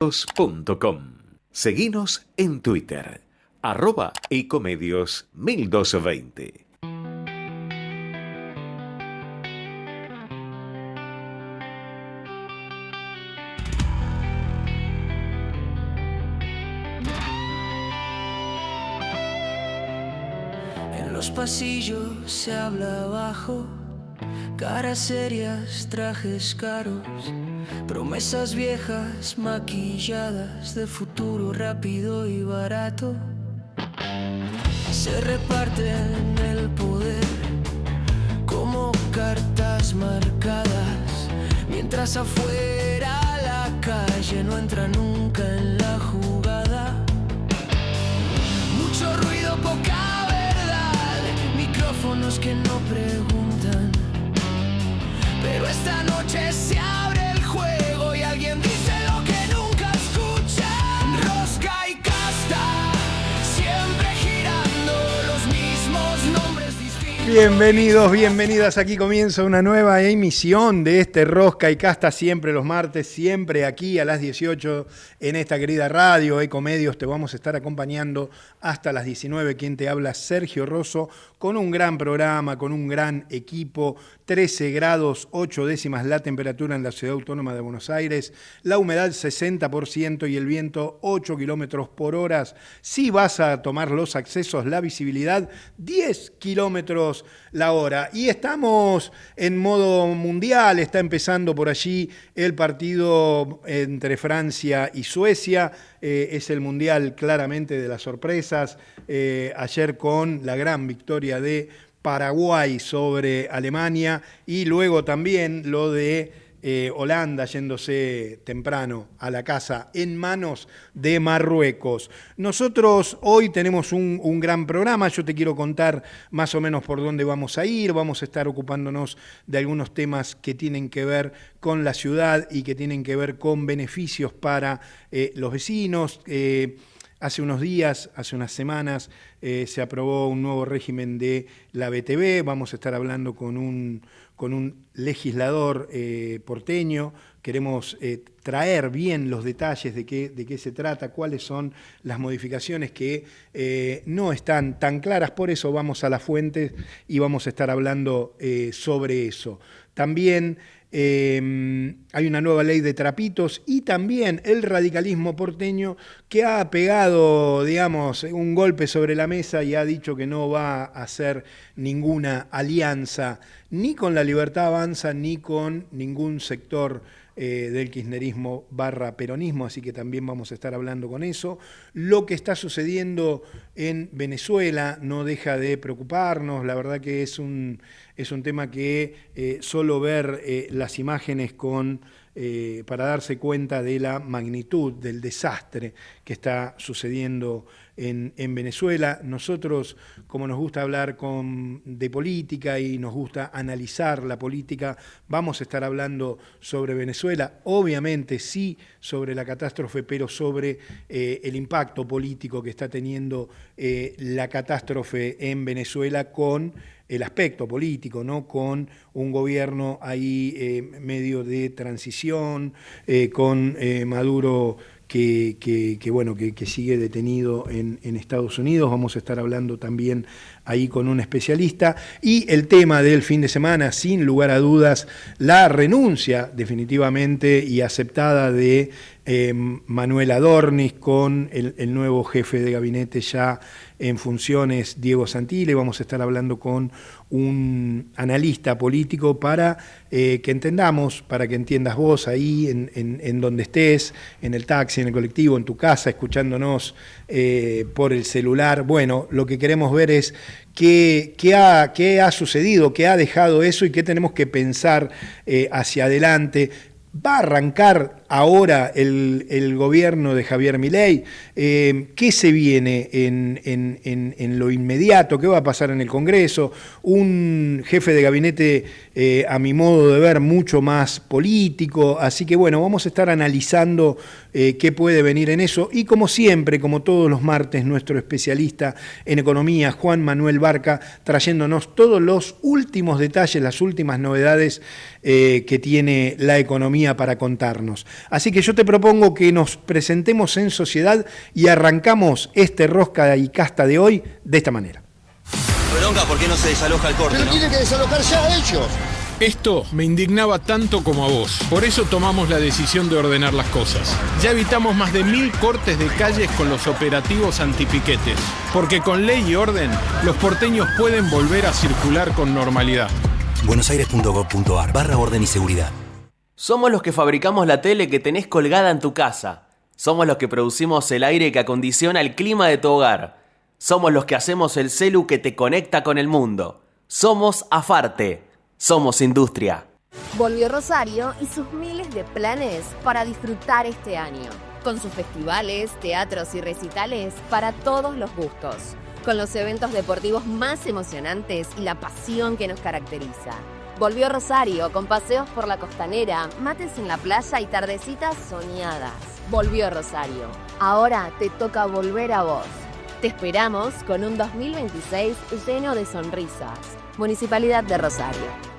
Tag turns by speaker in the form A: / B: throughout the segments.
A: ecomedios.com. Seguinos en Twitter, @ecomedios1220.
B: En los pasillos se habla bajo, caras serias, trajes caros, promesas viejas maquilladas de futuro rápido y barato. Se reparten el poder como cartas marcadas, mientras afuera la calle no entra nunca en la jugada. Mucho ruido, poca verdad, micrófonos que no preguntan, pero esta noche se abre el juego y alguien dice lo que nunca escucha. Rosca y casta, siempre girando los mismos nombres distintos.
C: Bienvenidos, bienvenidas. Aquí comienza una nueva emisión de este Rosca y Casta, siempre los martes, siempre aquí a las 18 en esta querida radio Ecomedios. Te vamos a estar acompañando hasta las 19. Quien te habla, Sergio Rosso, con un gran programa, con un gran equipo. 13 grados 8 décimas la temperatura en la Ciudad Autónoma de Buenos Aires, la humedad 60% y el viento 8 kilómetros por hora. Si vas a tomar los accesos, la visibilidad 10 kilómetros la hora. Y estamos en modo mundial, está empezando por allí el partido entre Francia y Suecia. Es el mundial claramente de las sorpresas. Ayer con la gran victoria de Paraguay sobre Alemania y luego también lo de Holanda yéndose temprano a la casa en manos de Marruecos. Nosotros hoy tenemos un gran programa. Yo te quiero contar más o menos por dónde vamos a ir. Vamos a estar ocupándonos de algunos temas que tienen que ver con la ciudad y que tienen que ver con beneficios para los vecinos. Hace unos días, hace unas semanas, se aprobó un nuevo régimen de la BTV. Vamos a estar hablando con un legislador porteño. Queremos traer bien los detalles de qué se trata, cuáles son las modificaciones que no están tan claras. Por eso vamos a las fuentes y vamos a estar hablando sobre eso. También hay una nueva ley de trapitos y también el radicalismo porteño que ha pegado, digamos, un golpe sobre la mesa y ha dicho que no va a hacer ninguna alianza ni con La Libertad Avanza ni con ningún sector del kirchnerismo / peronismo, así que también vamos a estar hablando con eso. Lo que está sucediendo en Venezuela no deja de preocuparnos. La verdad que es un tema que solo ver las imágenes para darse cuenta de la magnitud del desastre que está sucediendo en Venezuela. Nosotros, como nos gusta hablar de política y nos gusta analizar la política, vamos a estar hablando sobre Venezuela, obviamente sí sobre la catástrofe, pero sobre el impacto político que está teniendo la catástrofe en Venezuela con el aspecto político, ¿no? Con un gobierno ahí medio de transición, con Maduro que sigue detenido en Estados Unidos. Vamos a estar hablando también ahí con un especialista. Y el tema del fin de semana, sin lugar a dudas, la renuncia definitivamente y aceptada de Manuel Adornis con el nuevo jefe de gabinete ya en funciones, Diego Santilli. Vamos a estar hablando con un analista político para que entendamos, para que entiendas vos ahí en donde estés, en el taxi, en el colectivo, en tu casa, escuchándonos por el celular. Bueno, lo que queremos ver es qué ha sucedido, qué ha dejado eso y qué tenemos que pensar hacia adelante. ¿Va a arrancar ahora el gobierno de Javier Milei? ¿Qué se viene en lo inmediato? ¿Qué va a pasar en el Congreso? Un jefe de gabinete, a mi modo de ver, mucho más político. Así que bueno, vamos a estar analizando qué puede venir en eso. Y como siempre, como todos los martes, nuestro especialista en economía, Juan Manuel Barca, trayéndonos todos los últimos detalles, las últimas novedades que tiene la economía para contarnos. Así que yo te propongo que nos presentemos en sociedad y arrancamos este Rosca y Casta de hoy de esta manera.
D: Bronca, ¿por qué no se desaloja el corte?
E: Pero
D: ¿no?
E: tiene que desalojar ya ellos.
F: Esto me indignaba tanto como a vos. Por eso tomamos la decisión de ordenar las cosas. Ya evitamos más de 1000 cortes de calles con los operativos antipiquetes. Porque con ley y orden, los porteños pueden volver a circular con normalidad.
G: buenosaires.gov.ar/orden y seguridad.
H: Somos los que fabricamos la tele que tenés colgada en tu casa. Somos los que producimos el aire que acondiciona el clima de tu hogar. Somos los que hacemos el celu que te conecta con el mundo. Somos Afarte. Somos industria.
I: Volvió Rosario y sus miles de planes para disfrutar este año. Con sus festivales, teatros y recitales para todos los gustos. Con los eventos deportivos más emocionantes y la pasión que nos caracteriza. Volvió Rosario con paseos por la costanera, mates en la playa y tardecitas soñadas. Volvió Rosario. Ahora te toca volver a vos. Te esperamos con un 2026 lleno de sonrisas. Municipalidad de Rosario.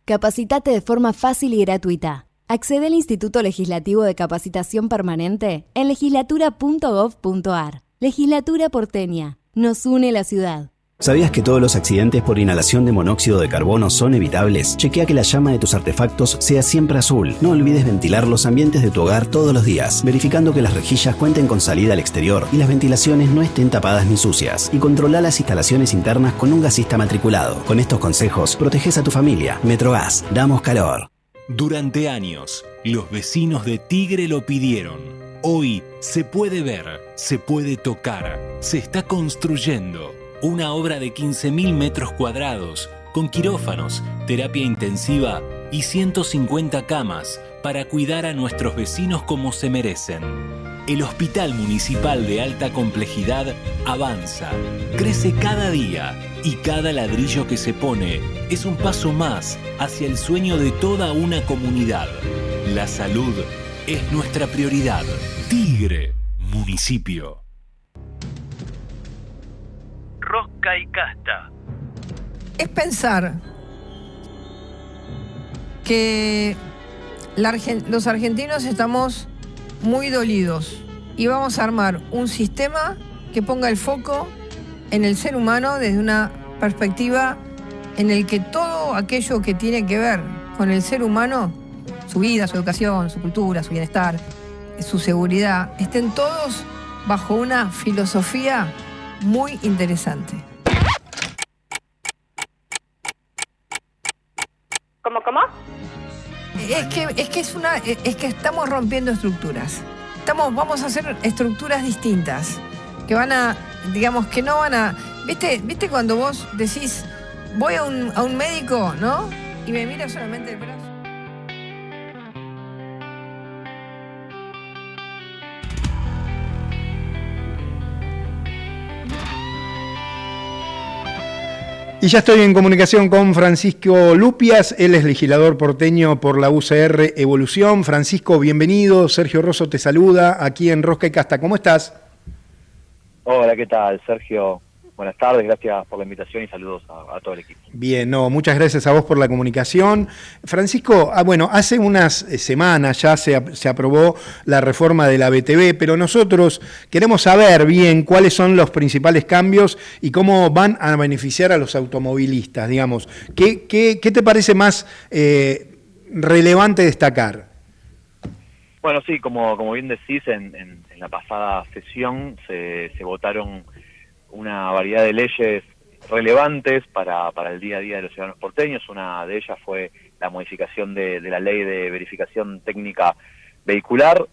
J: Capacitate de forma fácil y gratuita. Accede al Instituto Legislativo de Capacitación Permanente en legislatura.gov.ar. Legislatura porteña. Nos une la ciudad.
G: ¿Sabías que todos los accidentes por inhalación de monóxido de carbono son evitables? Chequea que la llama de tus artefactos sea siempre azul. No olvides ventilar los ambientes de tu hogar todos los días, verificando que las rejillas cuenten con salida al exterior y las ventilaciones no estén tapadas ni sucias. Y controla las instalaciones internas con un gasista matriculado. Con estos consejos, proteges a tu familia. Metrogas, damos calor.
K: Durante años, los vecinos de Tigre lo pidieron. Hoy se puede ver, se puede tocar, se está construyendo. Una obra de 15.000 metros cuadrados, con quirófanos, terapia intensiva y 150 camas para cuidar a nuestros vecinos como se merecen. El Hospital Municipal de Alta Complejidad avanza, crece cada día y cada ladrillo que se pone es un paso más hacia el sueño de toda una comunidad. La salud es nuestra prioridad. Tigre, municipio.
L: Rosca y Casta.
M: Es pensar que los argentinos estamos muy dolidos y vamos a armar un sistema que ponga el foco en el ser humano desde una perspectiva en el que todo aquello que tiene que ver con el ser humano, su vida, su educación, su cultura, su bienestar, su seguridad, estén todos bajo una filosofía muy interesante.
N: ¿Cómo?
M: Es que estamos rompiendo estructuras. Vamos a hacer estructuras distintas que van a, digamos, que no van a. ¿Viste cuando vos decís voy a un médico, ¿no? Y me mira solamente el brazo.
C: Y ya estoy en comunicación con Francisco Lupias, él es legislador porteño por la UCR Evolución. Francisco, bienvenido. Sergio Rosso te saluda aquí en Rosca y Casta. ¿Cómo estás?
O: Hola, ¿qué tal, Sergio? Buenas tardes, gracias por la invitación y saludos a todo el equipo.
C: Bien, muchas gracias a vos por la comunicación. Francisco, bueno, hace unas semanas ya se aprobó la reforma de la BTV, pero nosotros queremos saber bien cuáles son los principales cambios y cómo van a beneficiar a los automovilistas, digamos. ¿Qué te parece más relevante destacar?
O: Bueno, sí, como bien decís, en la pasada sesión se votaron una variedad de leyes relevantes para el día a día de los ciudadanos porteños. Una de ellas fue la modificación de la ley de verificación técnica vehicular.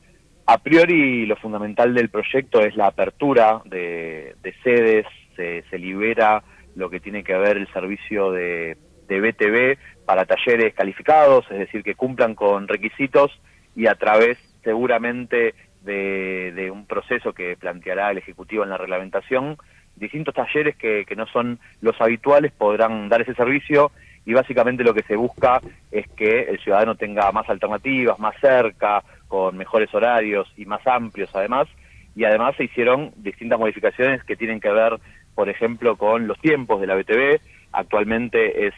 O: A priori, lo fundamental del proyecto es la apertura de sedes, se libera lo que tiene que ver el servicio de BTV para talleres calificados, es decir, que cumplan con requisitos y a través seguramente de un proceso que planteará el Ejecutivo en la reglamentación, distintos talleres que no son los habituales podrán dar ese servicio y básicamente lo que se busca es que el ciudadano tenga más alternativas, más cerca, con mejores horarios y más amplios además, y además se hicieron distintas modificaciones que tienen que ver, por ejemplo, con los tiempos de la BTV. Actualmente es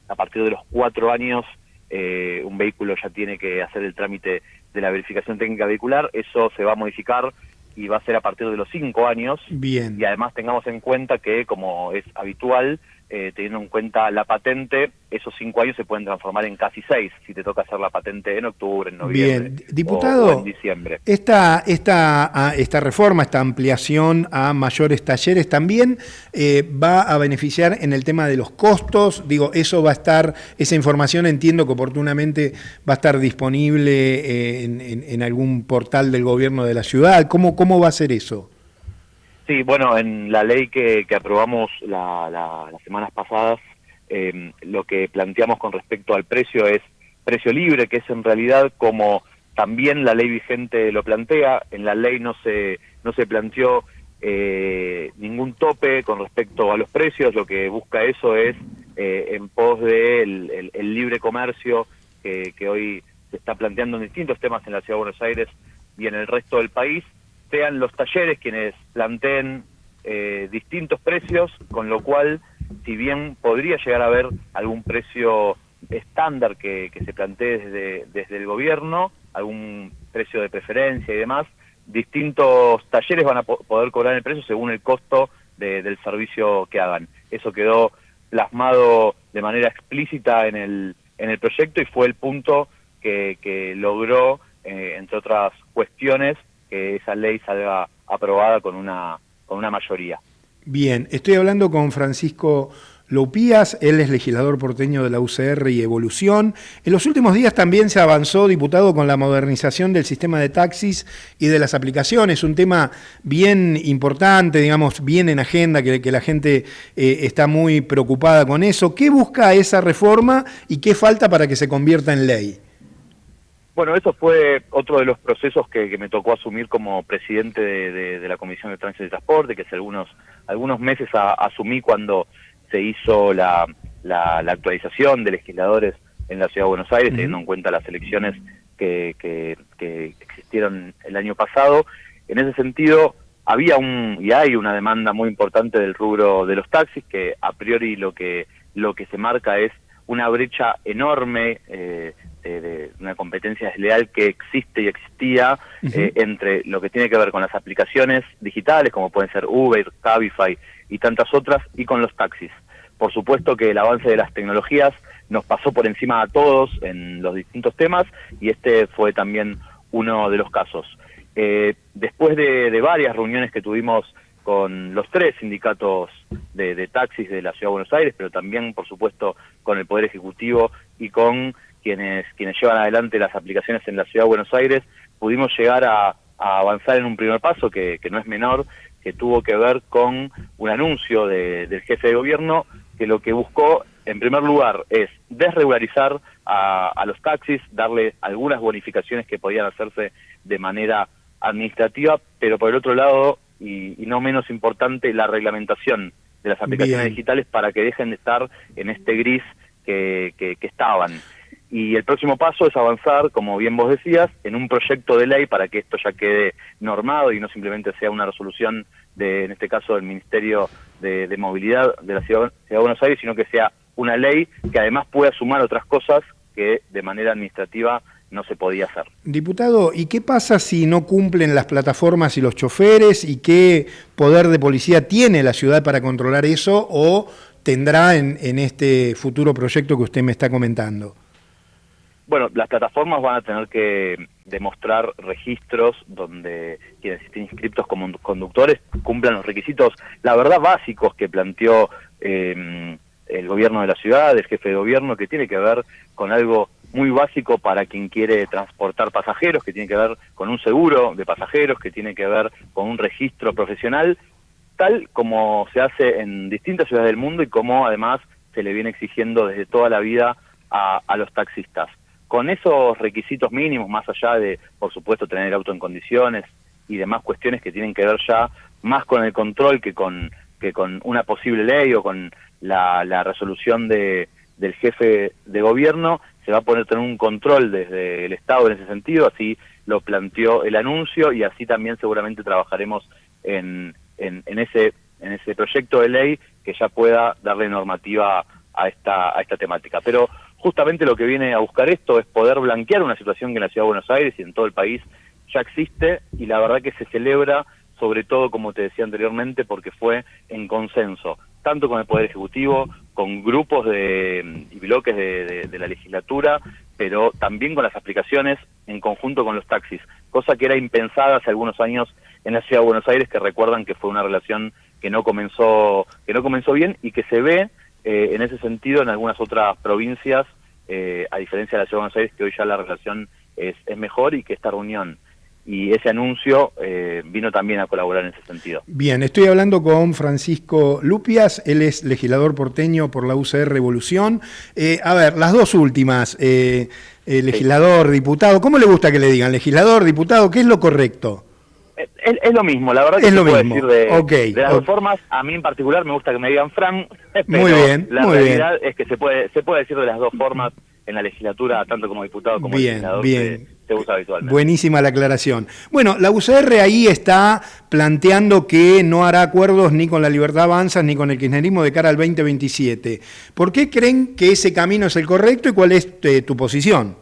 O: a partir de los 4 años un vehículo ya tiene que hacer el trámite de la verificación técnica vehicular. Eso se va a modificar y va a ser a partir de los 5 años.
C: Bien.
O: Y además tengamos en cuenta que, como es habitual, teniendo en cuenta la patente, esos 5 años se pueden transformar en casi 6, si te toca hacer la patente en octubre, en noviembre,
C: bien. Diputado,
O: o en diciembre.
C: Esta reforma, esta ampliación a mayores talleres también va a beneficiar en el tema de los costos. Digo, eso va a estar, esa información entiendo que oportunamente va a estar disponible en algún portal del gobierno de la ciudad. ¿Cómo va a ser eso?
O: Sí, bueno, en la ley que aprobamos las semanas pasadas, lo que planteamos con respecto al precio es precio libre, que es en realidad como también la ley vigente lo plantea. En la ley no se planteó ningún tope con respecto a los precios. Lo que busca eso es en pos del el libre comercio que hoy se está planteando en distintos temas en la Ciudad de Buenos Aires y en el resto del país, sean los talleres quienes planteen distintos precios, con lo cual, si bien podría llegar a haber algún precio estándar que se plantee desde el gobierno, algún precio de preferencia y demás, distintos talleres van a poder cobrar el precio según el costo del servicio que hagan. Eso quedó plasmado de manera explícita en el proyecto y fue el punto que logró, entre otras cuestiones, que esa ley salga aprobada con una mayoría.
C: Bien, estoy hablando con Francisco Loupías, él es legislador porteño de la UCR y Evolución. En los últimos días también se avanzó, diputado, con la modernización del sistema de taxis y de las aplicaciones, un tema bien importante, digamos, bien en agenda, que la gente está muy preocupada con eso. ¿Qué busca esa reforma y qué falta para que se convierta en ley?
O: Bueno, eso fue otro de los procesos que me tocó asumir como presidente de la Comisión de Tránsito y Transporte, que hace algunos meses asumí cuando se hizo la actualización de legisladores en la Ciudad de Buenos Aires, teniendo en cuenta las elecciones que existieron el año pasado. En ese sentido, había y hay una demanda muy importante del rubro de los taxis, que a priori lo que se marca es una brecha enorme de una competencia desleal que existe y existía entre lo que tiene que ver con las aplicaciones digitales, como pueden ser Uber, Cabify y tantas otras, y con los taxis. Por supuesto que el avance de las tecnologías nos pasó por encima a todos en los distintos temas, y este fue también uno de los casos. Después de varias reuniones que tuvimos con los 3 sindicatos de taxis de la Ciudad de Buenos Aires, pero también, por supuesto, con el Poder Ejecutivo y con quienes llevan adelante las aplicaciones en la Ciudad de Buenos Aires, pudimos llegar a avanzar en un primer paso que no es menor, que tuvo que ver con un anuncio del jefe de gobierno, que lo que buscó, en primer lugar, es desregularizar a los taxis, darle algunas bonificaciones que podían hacerse de manera administrativa, pero por el otro lado, y no menos importante, la reglamentación de las aplicaciones digitales para que dejen de estar en este gris que estaban. Y el próximo paso es avanzar, como bien vos decías, en un proyecto de ley para que esto ya quede normado y no simplemente sea una resolución en este caso, del Ministerio de Movilidad de la Ciudad de Buenos Aires, sino que sea una ley que además pueda sumar otras cosas que de manera administrativa no se podía hacer.
C: Diputado, ¿y qué pasa si no cumplen las plataformas y los choferes? ¿Y qué poder de policía tiene la ciudad para controlar eso o tendrá en este futuro proyecto que usted me está comentando?
O: Bueno, las plataformas van a tener que demostrar registros donde quienes estén inscriptos como conductores cumplan los requisitos, la verdad, básicos que planteó el gobierno de la ciudad, el jefe de gobierno, que tiene que ver con algo muy básico para quien quiere transportar pasajeros, que tiene que ver con un seguro de pasajeros, que tiene que ver con un registro profesional, tal como se hace en distintas ciudades del mundo y como además se le viene exigiendo desde toda la vida a los taxistas. Con esos requisitos mínimos, más allá de, por supuesto, tener el auto en condiciones y demás cuestiones que tienen que ver ya más con el control que con una posible ley o con la resolución del jefe de gobierno, se va a poder tener un control desde el Estado en ese sentido, así lo planteó el anuncio y así también seguramente trabajaremos en ese proyecto de ley que ya pueda darle normativa a esta temática. Pero justamente lo que viene a buscar esto es poder blanquear una situación que en la Ciudad de Buenos Aires y en todo el país ya existe, y la verdad que se celebra, sobre todo, como te decía anteriormente, porque fue en consenso, tanto con el Poder Ejecutivo, con grupos y bloques de la legislatura, pero también con las aplicaciones en conjunto con los taxis, cosa que era impensada hace algunos años en la Ciudad de Buenos Aires, que recuerdan que fue una relación que no comenzó bien y que se ve en ese sentido en algunas otras provincias, a diferencia de la Ciudad de Buenos Aires, que hoy ya la relación es mejor, y que esta reunión y ese anuncio vino también a colaborar en ese sentido.
C: Bien, estoy hablando con Francisco Lupias, él es legislador porteño por la UCR Evolución. A ver, las dos últimas, legislador, diputado, ¿cómo le gusta que le digan? Legislador, diputado, ¿qué es lo correcto?
O: Es lo mismo, la verdad que
C: es lo
O: puede
C: mismo.
O: decir de las dos formas. A mí en particular me gusta que me digan Fran, pero
C: muy bien,
O: la realidad es que se puede decir de las dos formas en la legislatura, tanto como diputado como legislador, se usa habitualmente.
C: Buenísima la aclaración. Bueno, la UCR ahí está planteando que no hará acuerdos ni con la Libertad Avanza ni con el kirchnerismo de cara al 2027. ¿Por qué creen que ese camino es el correcto y cuál es tu posición?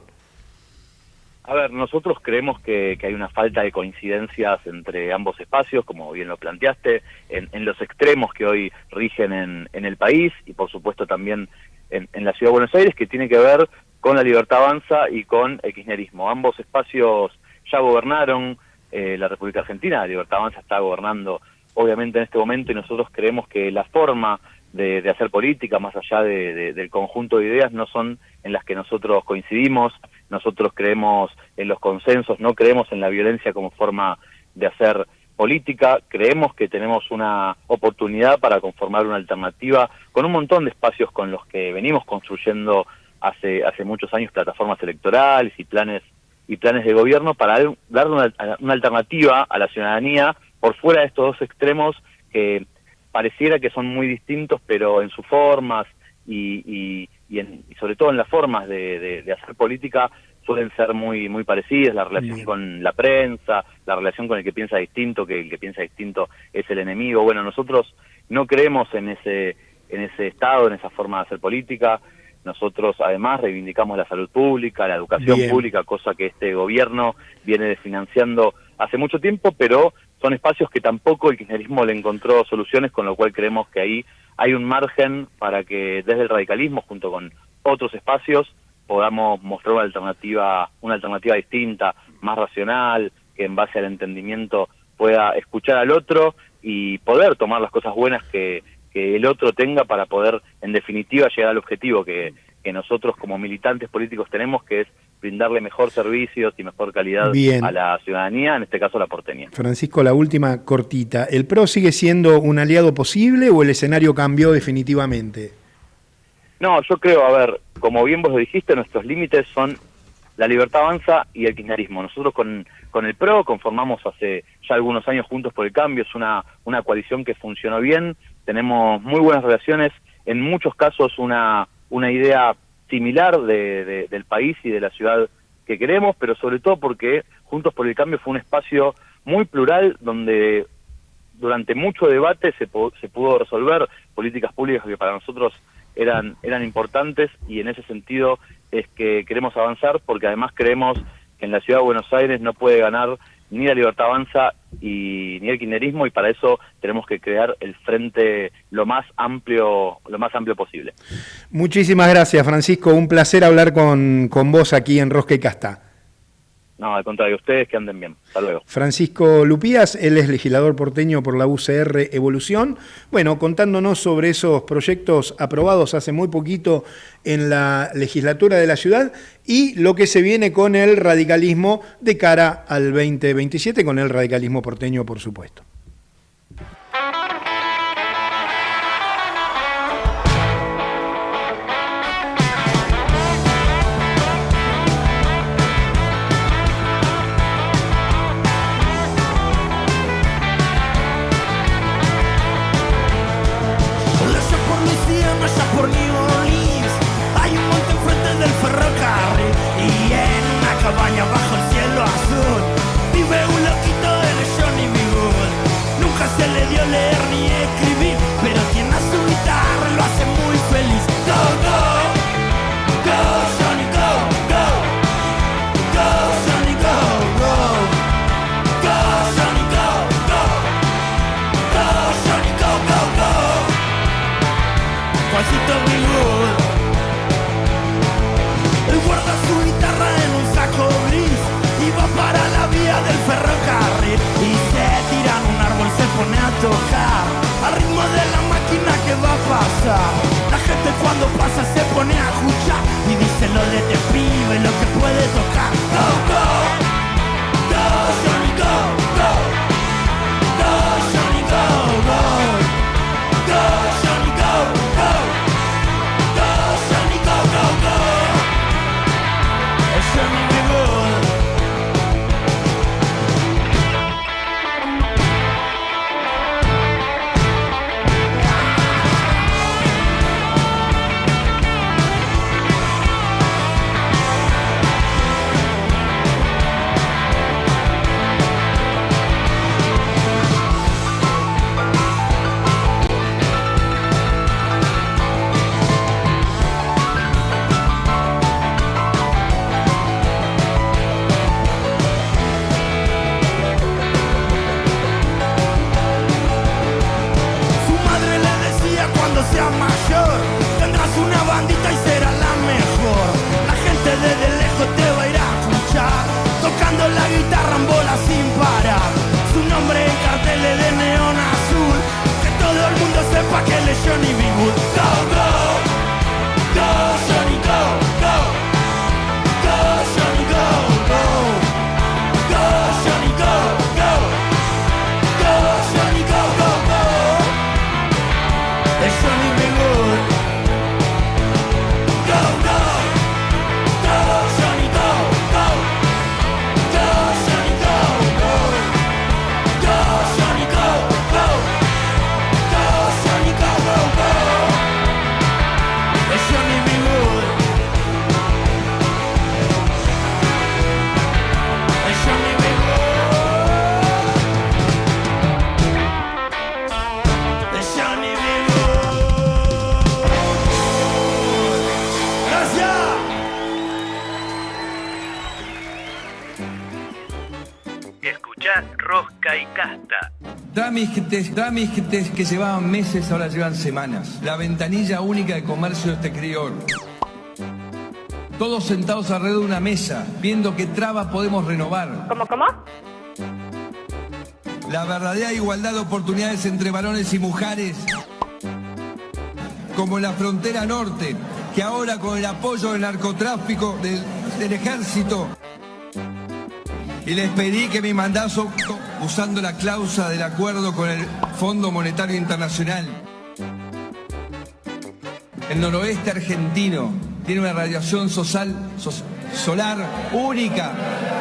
O: A ver, nosotros creemos que hay una falta de coincidencias entre ambos espacios, como bien lo planteaste, en los extremos que hoy rigen en el país, y por supuesto también en la Ciudad de Buenos Aires, que tiene que ver con la Libertad Avanza y con el kirchnerismo. Ambos espacios ya gobernaron la República Argentina, la Libertad Avanza está gobernando obviamente en este momento, y nosotros creemos que la forma de hacer política, más allá del conjunto de ideas, no son en las que nosotros coincidimos. Nosotros creemos en los consensos, no creemos en la violencia como forma de hacer política. Creemos que tenemos una oportunidad para conformar una alternativa con un montón de espacios con los que venimos construyendo hace muchos años plataformas electorales y planes de gobierno, para darle una alternativa a la ciudadanía por fuera de estos dos extremos que pareciera que son muy distintos, pero en sus formas y sobre todo en las formas de hacer política suelen ser muy parecidas. La relación con la prensa, la relación con el que piensa distinto, que el que piensa distinto es el enemigo. Bueno, nosotros no creemos en ese estado, en esa forma de hacer política. Nosotros además reivindicamos la salud pública, la educación pública, cosa que este gobierno viene desfinanciando hace mucho tiempo, pero son espacios que tampoco el kirchnerismo le encontró soluciones, con lo cual creemos que ahí hay un margen para que desde el radicalismo, junto con otros espacios, podamos mostrar una alternativa distinta, más racional, que en base al entendimiento pueda escuchar al otro y poder tomar las cosas buenas que el otro tenga, para poder, en definitiva, llegar al objetivo que nosotros como militantes políticos tenemos, que es brindarle mejor servicios y mejor calidad a la ciudadanía, en este caso la porteña.
C: Francisco, la última cortita. ¿El PRO sigue siendo un aliado posible o el escenario cambió definitivamente?
O: No, yo creo, a ver, como bien vos lo dijiste, nuestros límites son la Libertad Avanza y el kirchnerismo. Nosotros con el PRO conformamos hace ya algunos años Juntos por el Cambio, es una coalición que funcionó bien, tenemos muy buenas relaciones, en muchos casos una idea similar del país y de la ciudad que queremos, pero sobre todo porque Juntos por el Cambio fue un espacio muy plural, donde durante mucho debate se pudo resolver políticas públicas que para nosotros eran importantes, y en ese sentido es que queremos avanzar, porque además creemos que en la Ciudad de Buenos Aires no puede ganar ni la Libertad Avanza ni el kirchnerismo, y para eso tenemos que crear el frente lo más amplio posible.
C: Muchísimas gracias, Francisco, un placer hablar con vos aquí en Rosca y Casta.
O: No, al contrario, ustedes que anden bien. Hasta luego.
C: Francisco Lupias, él es legislador porteño por la UCR Evolución. Bueno, contándonos sobre esos proyectos aprobados hace muy poquito en la legislatura de la ciudad y lo que se viene con el radicalismo de cara al 2027, con el radicalismo porteño, por supuesto.
B: Por New Orleans hay un monte enfrente del ferrocarril, y en una cabaña bajo el cielo azul vive un loquito de Johnny B. Good.
L: Rosca y Casta.
E: Trámites que llevaban meses ahora llevan semanas. La ventanilla única de comercio exterior. Todos sentados alrededor de una mesa, viendo qué trabas podemos renovar.
N: ¿Cómo?
E: La verdadera igualdad de oportunidades entre varones y mujeres. Como en la frontera norte, que ahora con el apoyo del narcotráfico del ejército. Y les pedí que mi mandato, usando la cláusula del acuerdo con el Fondo Monetario Internacional. El noroeste argentino tiene una radiación solar única,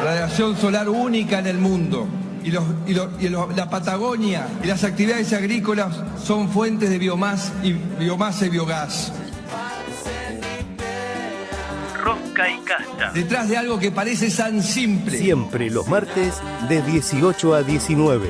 E: radiación solar única en el mundo. La Patagonia y las actividades agrícolas son fuentes de biomasa y biogás.
L: Rosca y Casta.
E: Detrás de algo que parece tan simple.
P: Siempre los martes de 18 a 19.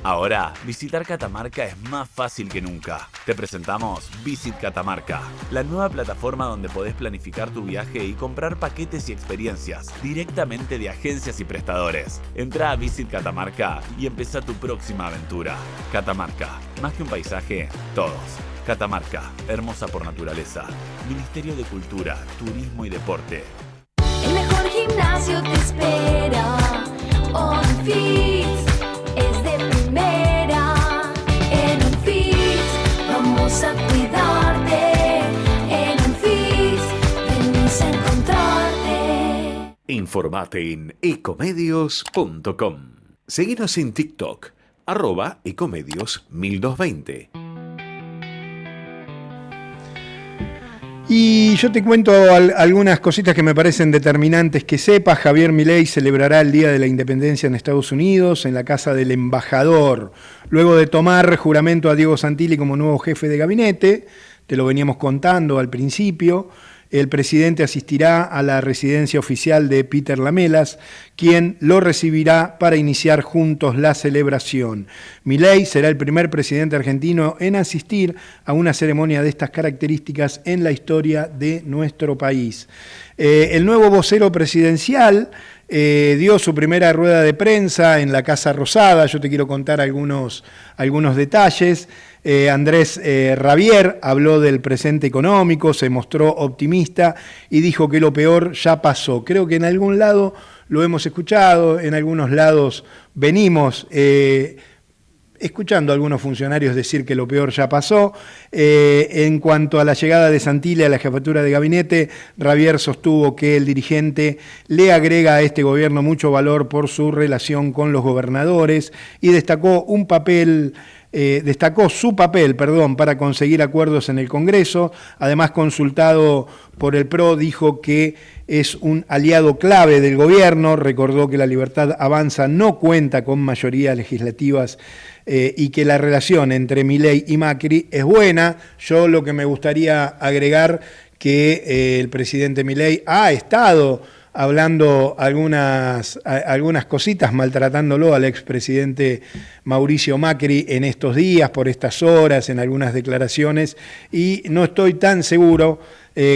Q: Ahora, visitar Catamarca es más fácil que nunca. Te presentamos Visit Catamarca, la nueva plataforma donde podés planificar tu viaje y comprar paquetes y experiencias directamente de agencias y prestadores. Entra a Visit Catamarca y empezá tu próxima aventura. Catamarca, más que un paisaje, todos. Catamarca, hermosa por naturaleza. Ministerio de Cultura, Turismo y Deporte.
B: El mejor gimnasio te espera. OnFit es de primera. En OnFit vamos a cuidarte. En OnFit venís a encontrarte.
A: Informate en ecomedios.com. Seguinos en TikTok, @ecomedios1220.
C: Y yo te cuento algunas cositas que me parecen determinantes que sepas. Javier Milei celebrará el Día de la Independencia en Estados Unidos en la casa del embajador. Luego de tomar juramento a Diego Santilli como nuevo jefe de gabinete, te lo veníamos contando al principio, el presidente asistirá a la residencia oficial de Peter Lamelas, quien lo recibirá para iniciar juntos la celebración. Milei será el primer presidente argentino en asistir a una ceremonia de estas características en la historia de nuestro país. El nuevo vocero presidencial dio su primera rueda de prensa en la Casa Rosada. Yo te quiero contar algunos detalles. Andrés Rabier habló del presente económico, se mostró optimista y dijo que lo peor ya pasó. Creo que en algún lado lo hemos escuchado, en algunos lados venimos escuchando a algunos funcionarios decir que lo peor ya pasó. En cuanto a la llegada de Santilli a la jefatura de gabinete, Rabier sostuvo que el dirigente le agrega a este gobierno mucho valor por su relación con los gobernadores y destacó su papel para conseguir acuerdos en el Congreso. Además, consultado por el PRO, dijo que es un aliado clave del gobierno. Recordó que la Libertad Avanza no cuenta con mayorías legislativas y que la relación entre Milei y Macri es buena. Yo lo que me gustaría agregar que el presidente Milei ha estado hablando algunas cositas, maltratándolo al expresidente Mauricio Macri en estos días, por estas horas, en algunas declaraciones, y no estoy tan seguro,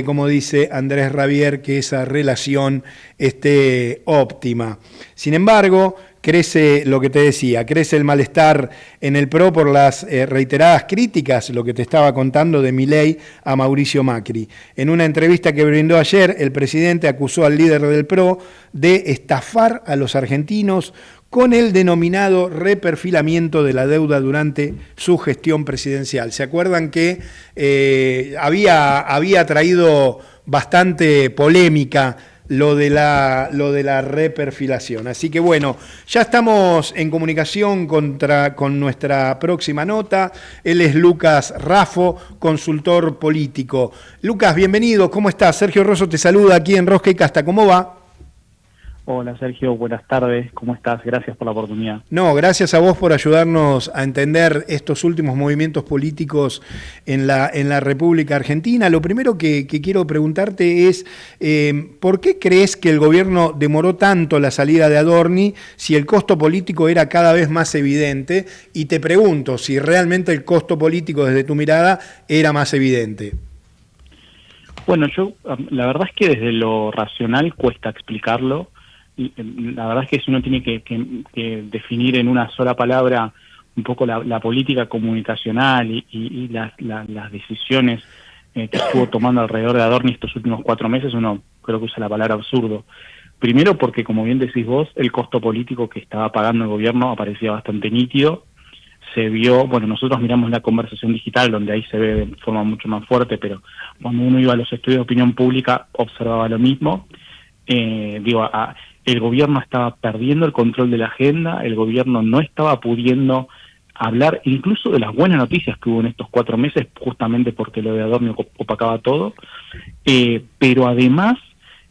C: como dice Andrés Rabier, que esa relación esté óptima. Sin embargo, crece lo que te decía, crece el malestar en el PRO por las reiteradas críticas, lo que te estaba contando de Milei a Mauricio Macri. En una entrevista que brindó ayer, el presidente acusó al líder del PRO de estafar a los argentinos con el denominado reperfilamiento de la deuda durante su gestión presidencial. ¿Se acuerdan que había traído bastante polémica lo de la reperfilación? Así que bueno, ya estamos en comunicación con nuestra próxima nota. Él es Lucas Raffo, consultor político. Lucas, bienvenido, ¿cómo estás? Sergio Rosso te saluda aquí en Rosca y Casta, ¿cómo va?
N: Hola Sergio, buenas tardes, ¿cómo estás? Gracias por la oportunidad.
C: No, gracias a vos por ayudarnos a entender estos últimos movimientos políticos en la República Argentina. Lo primero que quiero preguntarte es, ¿por qué crees que el gobierno demoró tanto la salida de Adorni si el costo político era cada vez más evidente? Y te pregunto si realmente el costo político desde tu mirada era más evidente.
N: Bueno, la verdad es que desde lo racional cuesta explicarlo. Y la verdad es que si uno tiene que definir en una sola palabra un poco la política comunicacional y las decisiones que estuvo tomando alrededor de Adorni estos últimos 4 meses, uno creo que usa la palabra absurdo. Primero porque, como bien decís vos, el costo político que estaba pagando el gobierno aparecía bastante nítido. Se vio, bueno, nosotros miramos la conversación digital, donde ahí se ve de forma mucho más fuerte, pero cuando uno iba a los estudios de opinión pública observaba lo mismo. El gobierno estaba perdiendo el control de la agenda, el gobierno no estaba pudiendo hablar incluso de las buenas noticias que hubo en estos 4 meses, justamente porque lo de Adorni opacaba todo, pero además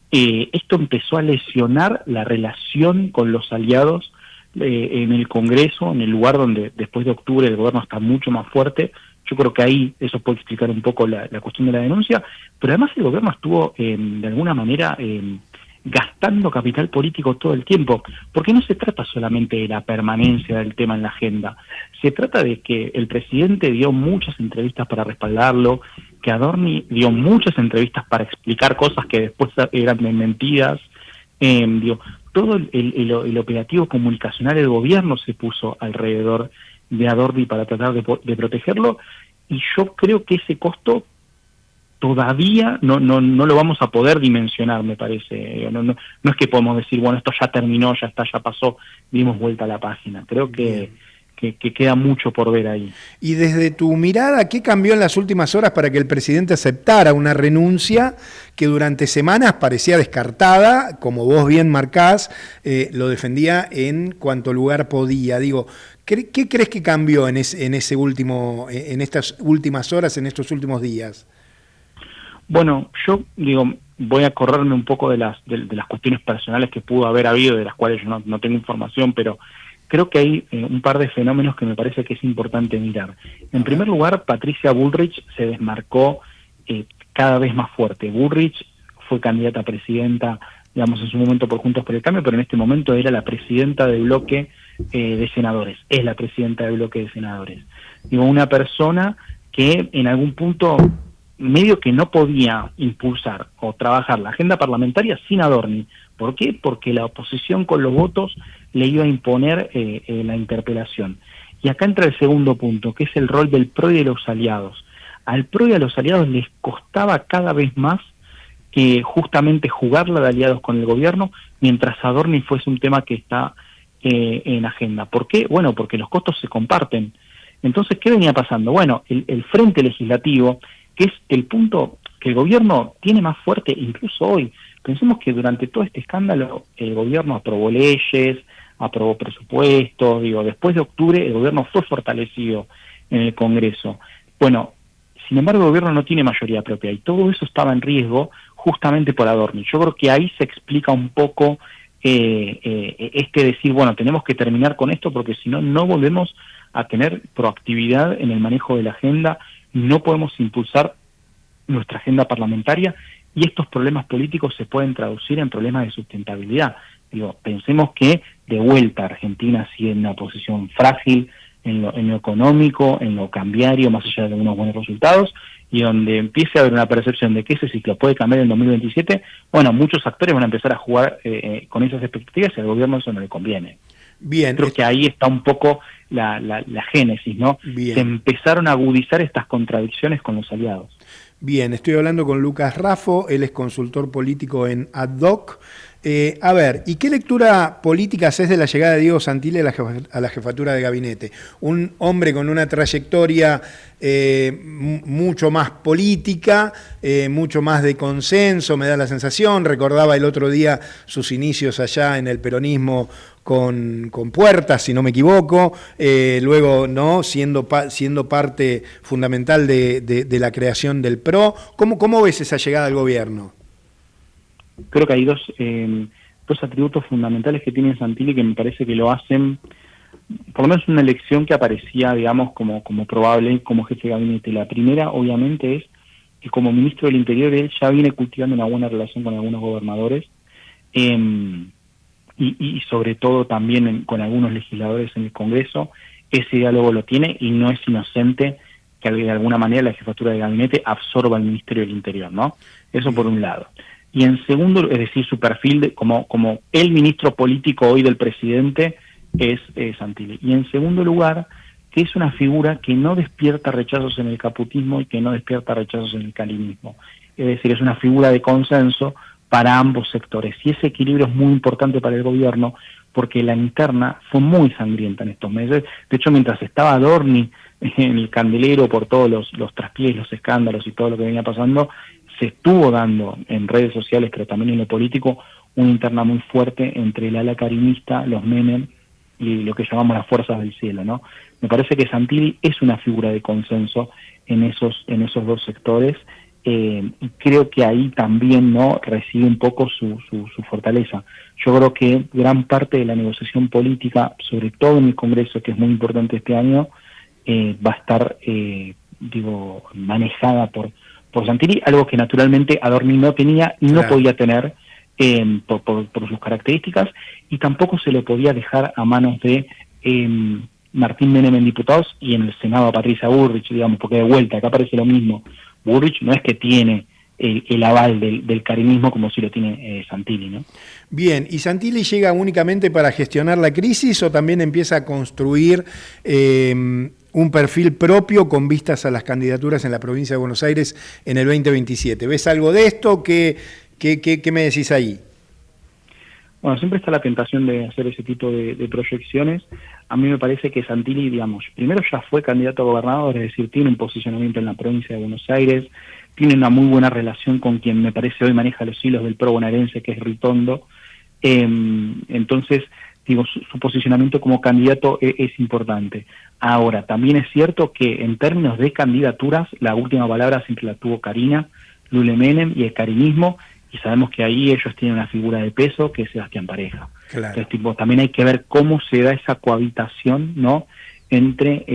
N: esto empezó a lesionar la relación con los aliados en el Congreso, en el lugar donde después de octubre el gobierno está mucho más fuerte. Yo creo que ahí eso puede explicar un poco la cuestión de la denuncia, pero además el gobierno estuvo de alguna manera gastando capital político todo el tiempo, porque no se trata solamente de la permanencia del tema en la agenda, se trata de que el presidente dio muchas entrevistas para respaldarlo, que Adorni dio muchas entrevistas para explicar cosas que después eran mentiras, todo el operativo comunicacional del gobierno se puso alrededor de Adorni para tratar de protegerlo, y yo creo que ese costo todavía no lo vamos a poder dimensionar, me parece. No es que podemos decir, bueno, esto ya terminó, ya está, ya pasó, dimos vuelta a la página. Creo que queda mucho por ver ahí.
C: Y desde tu mirada, ¿qué cambió en las últimas horas para que el presidente aceptara una renuncia que durante semanas parecía descartada, como vos bien marcás, lo defendía en cuanto lugar podía? Digo, ¿qué crees que cambió en estas últimas horas, en estos últimos días?
N: Bueno, yo voy a correrme un poco de las cuestiones personales que pudo haber habido, de las cuales yo no tengo información, pero creo que hay un par de fenómenos que me parece que es importante mirar. En primer lugar, Patricia Bullrich se desmarcó cada vez más fuerte. Bullrich fue candidata a presidenta, digamos, en su momento por Juntos por el Cambio, pero en este momento era la presidenta del bloque de senadores, es la presidenta del bloque de senadores. Una persona que en algún punto medio que no podía impulsar o trabajar la agenda parlamentaria sin Adorni. ¿Por qué? Porque la oposición con los votos le iba a imponer la interpelación. Y acá entra el segundo punto, que es el rol del PRO y de los aliados. Al PRO y a los aliados les costaba cada vez más justamente jugarla de aliados con el gobierno, mientras Adorni fuese un tema que está en agenda. ¿Por qué? Bueno, porque los costos se comparten. Entonces, ¿qué venía pasando? Bueno, el frente legislativo, que es el punto que el gobierno tiene más fuerte incluso hoy. Pensemos que durante todo este escándalo el gobierno aprobó leyes, aprobó presupuestos, después de octubre el gobierno fue fortalecido en el Congreso. Bueno, sin embargo el gobierno no tiene mayoría propia y todo eso estaba en riesgo justamente por Adorni. Yo creo que ahí se explica un poco decir, bueno, tenemos que terminar con esto porque si no, no volvemos a tener proactividad en el manejo de la agenda, no podemos impulsar nuestra agenda parlamentaria y estos problemas políticos se pueden traducir en problemas de sustentabilidad. Pensemos que de vuelta Argentina sigue en una posición frágil en lo económico, en lo cambiario, más allá de algunos buenos resultados, y donde empiece a haber una percepción de que ese ciclo puede cambiar en 2027, bueno, muchos actores van a empezar a jugar con esas expectativas y al gobierno eso no le conviene.
C: Bien.
N: Creo que ahí está un poco la génesis, ¿no?
C: Bien.
N: Se empezaron a agudizar estas contradicciones con los aliados.
C: Bien, estoy hablando con Lucas Raffo, él es consultor político en ADDOC. A ver, ¿y qué lectura política haces de la llegada de Diego Santilli a la jefatura de gabinete? Un hombre con una trayectoria mucho más política, mucho más de consenso, me da la sensación. Recordaba el otro día sus inicios allá en el peronismo con Puertas, si no me equivoco, luego no siendo parte fundamental de la creación del PRO. ¿Cómo ves esa llegada al gobierno?
N: Creo que hay dos atributos fundamentales que tiene Santilli que me parece que lo hacen, por lo menos una elección que aparecía, digamos, como probable como jefe de gabinete. La primera, obviamente, es que como ministro del Interior él ya viene cultivando una buena relación con algunos gobernadores, y sobre todo también con algunos legisladores en el Congreso. Ese diálogo lo tiene y no es inocente que de alguna manera la jefatura de gabinete absorba el Ministerio del Interior, ¿no? Eso por un lado. Y en segundo, es decir, su perfil como el ministro político hoy del presidente es Santilli. Y en segundo lugar, que es una figura que no despierta rechazos en el caputismo y que no despierta rechazos en el carinismo. Es decir, es una figura de consenso para ambos sectores. Y ese equilibrio es muy importante para el gobierno, porque la interna fue muy sangrienta en estos meses. De hecho, mientras estaba Dorni en el candelero por todos los traspiés, los escándalos y todo lo que venía pasando, se estuvo dando en redes sociales, pero también en lo político, una interna muy fuerte entre el ala carinista, los Menem y lo que llamamos las fuerzas del cielo, ¿no? Me parece que Santilli es una figura de consenso en esos dos sectores, y creo que ahí también, ¿no?, recibe un poco su fortaleza. Yo creo que gran parte de la negociación política, sobre todo en el Congreso, que es muy importante este año, va a estar, manejada por Santilli, algo que naturalmente Adorni no tenía y no podía tener por sus características, y tampoco se le podía dejar a manos de Martín Menem en diputados y en el Senado a Patricia Bullrich, digamos, porque de vuelta, acá parece lo mismo. Bullrich no es que tiene el aval del carinismo como si lo tiene Santilli, ¿no?
C: Bien, ¿y Santilli llega únicamente para gestionar la crisis o también empieza a construir un perfil propio con vistas a las candidaturas en la provincia de Buenos Aires en el 2027? ¿Ves algo de esto? ¿Qué me decís ahí?
N: Bueno, siempre está la tentación de hacer ese tipo de proyecciones. A mí me parece que Santilli, digamos, primero ya fue candidato a gobernador, es decir, tiene un posicionamiento en la provincia de Buenos Aires, tiene una muy buena relación con quien me parece hoy maneja los hilos del PRO bonaerense, que es Ritondo. Entonces, digo, su posicionamiento como candidato es importante. Ahora, también es cierto que en términos de candidaturas, la última palabra siempre la tuvo Karina, Lule Menem y el carinismo, y sabemos que ahí ellos tienen una figura de peso que es Sebastián Pareja. Claro. Entonces, también hay que ver cómo se da esa cohabitación, ¿no?, entre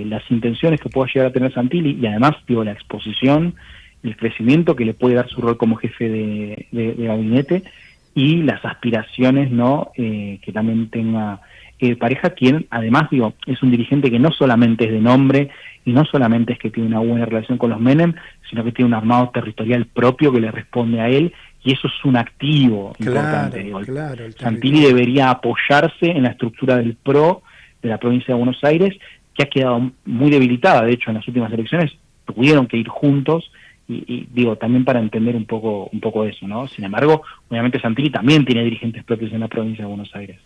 N: las intenciones que pueda llegar a tener Santilli y además, la exposición, el crecimiento que le puede dar su rol como jefe de gabinete y las aspiraciones, ¿no?, que también tenga Pareja, quien además, es un dirigente que no solamente es de nombre y no solamente es que tiene una buena relación con los Menem, sino que tiene un armado territorial propio que le responde a él, y eso es un activo importante.
C: Claro,
N: Santilli debería apoyarse en la estructura del PRO de la provincia de Buenos Aires, que ha quedado muy debilitada. De hecho, en las últimas elecciones tuvieron que ir juntos, y también para entender un poco eso, ¿no? Sin embargo, obviamente Santilli también tiene dirigentes propios en la provincia de Buenos Aires.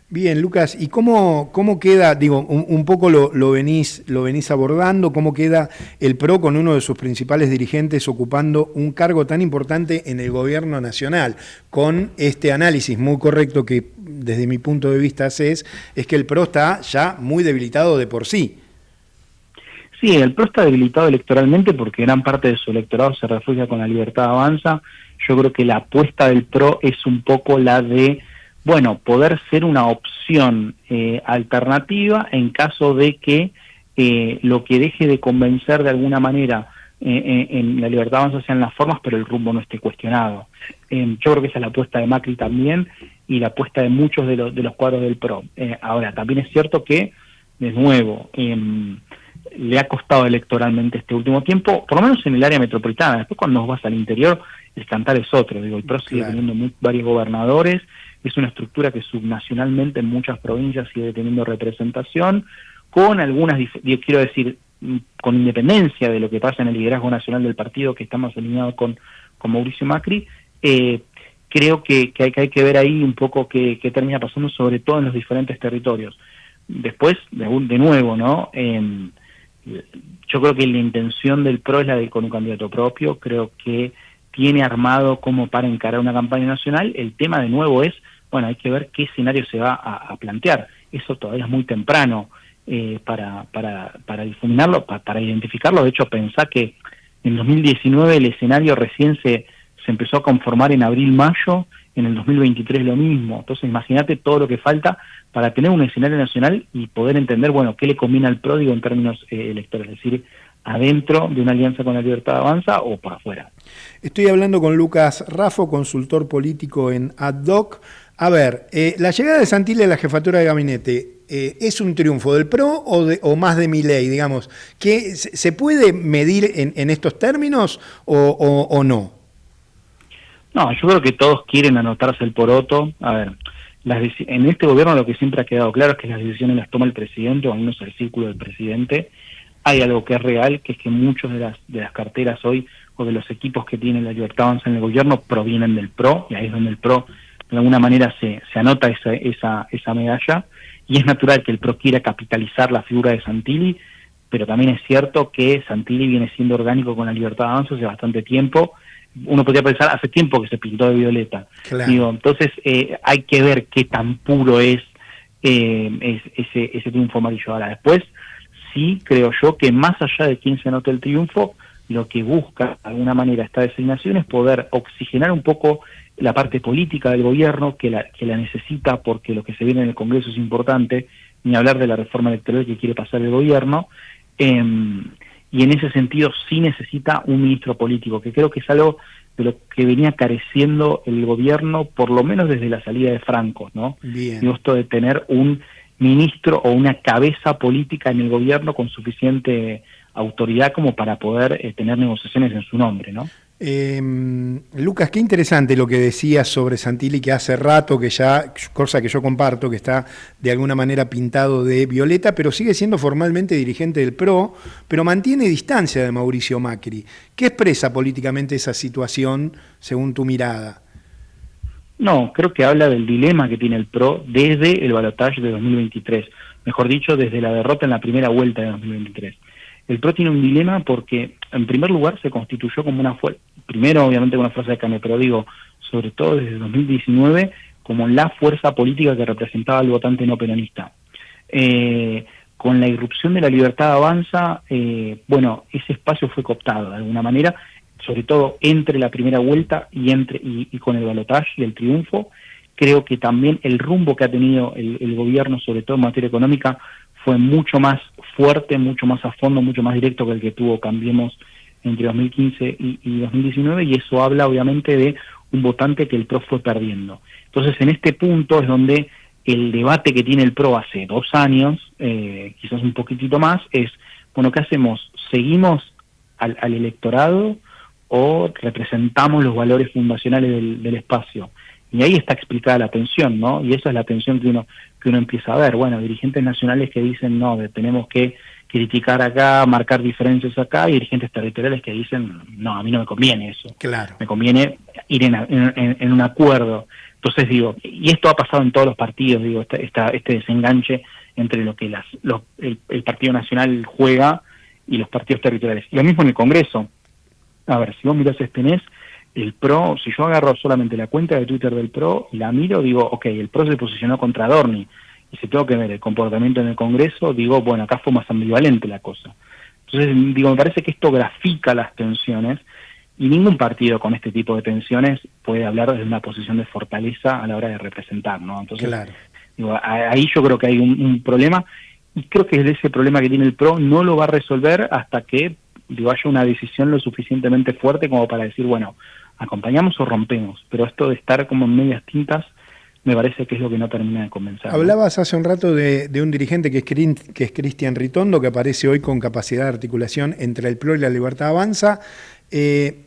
C: Bien, Lucas, ¿y cómo queda, un poco lo venís abordando, cómo queda el PRO con uno de sus principales dirigentes ocupando un cargo tan importante en el gobierno nacional? Con este análisis muy correcto que desde mi punto de vista haces, es que el PRO está ya muy debilitado de por sí.
N: Sí, el PRO está debilitado electoralmente porque gran parte de su electorado se refugia con la Libertad Avanza. Yo creo que la apuesta del PRO es un poco la de, poder ser una opción alternativa en caso de que lo que deje de convencer de alguna manera en la Libertad Avanza sean las formas, pero el rumbo no esté cuestionado. Yo creo que esa es la apuesta de Macri también y la apuesta de muchos de los cuadros del PRO. Ahora, también es cierto que, de nuevo, le ha costado electoralmente este último tiempo, por lo menos en el área metropolitana. Después, cuando vas al interior, el cantar es otro. El PRO sigue teniendo varios gobernadores, es una estructura que subnacionalmente en muchas provincias sigue teniendo representación, con algunas, quiero decir, con independencia de lo que pasa en el liderazgo nacional del partido, que está más alineado con Mauricio Macri. Creo que hay que ver ahí un poco qué termina pasando, sobre todo en los diferentes territorios. Después, de nuevo, ¿no?, yo creo que la intención del PRO es la de ir con un candidato propio. Creo que tiene armado como para encarar una campaña nacional. El tema, de nuevo, es, hay que ver qué escenario se va a plantear. Eso todavía es muy temprano para difuminarlo, para identificarlo. De hecho, pensá que en 2019 el escenario recién se empezó a conformar en abril-mayo, en el 2023 lo mismo. Entonces imagínate todo lo que falta para tener un escenario nacional y poder entender, bueno, qué le conviene al PRO, digo, en términos electorales, es decir, adentro de una alianza con la Libertad Avanza o por afuera.
C: Estoy hablando con Lucas Raffo, consultor político en AdDoc. A ver, la llegada de Santilli a la jefatura de gabinete, ¿es un triunfo del PRO o más de Milei, digamos? ¿Que se puede medir en estos términos o no?
N: No, yo creo que todos quieren anotarse el poroto. A ver, en este gobierno lo que siempre ha quedado claro es que las decisiones las toma el presidente, o al menos el círculo del presidente. Hay algo que es real, que es que muchos de las carteras hoy, o de los equipos que tiene la Libertad Avanza en el gobierno, provienen del PRO, y ahí es donde el PRO de alguna manera se anota esa medalla, y es natural que el PRO quiera capitalizar la figura de Santilli, pero también es cierto que Santilli viene siendo orgánico con la Libertad Avanza hace bastante tiempo. Uno podría pensar, hace tiempo que se pintó de violeta. Claro. Digo, entonces hay que ver qué tan puro es ese triunfo amarillo. Ahora, después, sí creo yo que más allá de quién se anote el triunfo, lo que busca de alguna manera esta designación es poder oxigenar un poco la parte política del gobierno, que la necesita, porque lo que se viene en el Congreso es importante, ni hablar de la reforma electoral que quiere pasar el gobierno, y en ese sentido sí necesita un ministro político, que creo que es algo de lo que venía careciendo el gobierno, por lo menos desde la salida de Franco, ¿no? Bien. Digo, esto de tener un ministro o una cabeza política en el gobierno con suficiente autoridad como para poder tener negociaciones en su nombre, ¿no?
C: Lucas, qué interesante lo que decías sobre Santilli, que hace rato que ya, cosa que yo comparto, que está de alguna manera pintado de violeta, pero sigue siendo formalmente dirigente del PRO, pero mantiene distancia de Mauricio Macri. ¿Qué expresa políticamente esa situación según tu mirada?
N: No, creo que habla del dilema que tiene el PRO desde el balotaje de 2023, mejor dicho, desde la derrota en la primera vuelta de 2023. El PRO tiene un dilema porque, en primer lugar, se constituyó como una fuerza, primero obviamente con una fuerza de cambio, pero digo, sobre todo desde 2019, como la fuerza política que representaba al votante no peronista. Con la irrupción de la Libertad Avanza, bueno, ese espacio fue cooptado de alguna manera, sobre todo entre la primera vuelta y con el balotaje y el triunfo. Creo que también el rumbo que ha tenido el gobierno, sobre todo en materia económica, fue mucho más fuerte, mucho más a fondo, mucho más directo que el que tuvo Cambiemos entre 2015 y 2019, y eso habla obviamente de un votante que el PRO fue perdiendo. Entonces en este punto es donde el debate que tiene el PRO hace 2 años, quizás un poquitito más, es, bueno, ¿qué hacemos? ¿Seguimos al electorado o representamos los valores fundacionales del espacio? Y ahí está explicada la tensión, ¿no? Y esa es la tensión que uno empieza a ver. Bueno, dirigentes nacionales que dicen, no, tenemos que criticar acá, marcar diferencias acá, y dirigentes territoriales que dicen, no, a mí no me conviene eso. Claro. Me conviene ir en un acuerdo. Entonces digo, y esto ha pasado en todos los partidos, digo, este desenganche entre lo que el Partido Nacional juega y los partidos territoriales. Y lo mismo en el Congreso. A ver, si vos mirás este mes, el PRO, si yo agarro solamente la cuenta de Twitter del PRO y la miro, digo, ok, el PRO se posicionó contra Adorni, y si tengo que ver el comportamiento en el Congreso, digo, bueno, acá fue más ambivalente la cosa. Entonces, digo, me parece que esto grafica las tensiones, y ningún partido con este tipo de tensiones puede hablar desde una posición de fortaleza a la hora de representar, ¿no? Entonces, claro. Digo, ahí yo creo que hay un problema, y creo que ese problema que tiene el PRO no lo va a resolver hasta que haya una decisión lo suficientemente fuerte como para decir, bueno, acompañamos o rompemos, pero esto de estar como en medias tintas me parece que es lo que no termina de convencer.
C: Hablabas hace un rato de un dirigente que es Cristian Ritondo, que aparece hoy con capacidad de articulación entre el PRO y la Libertad Avanza,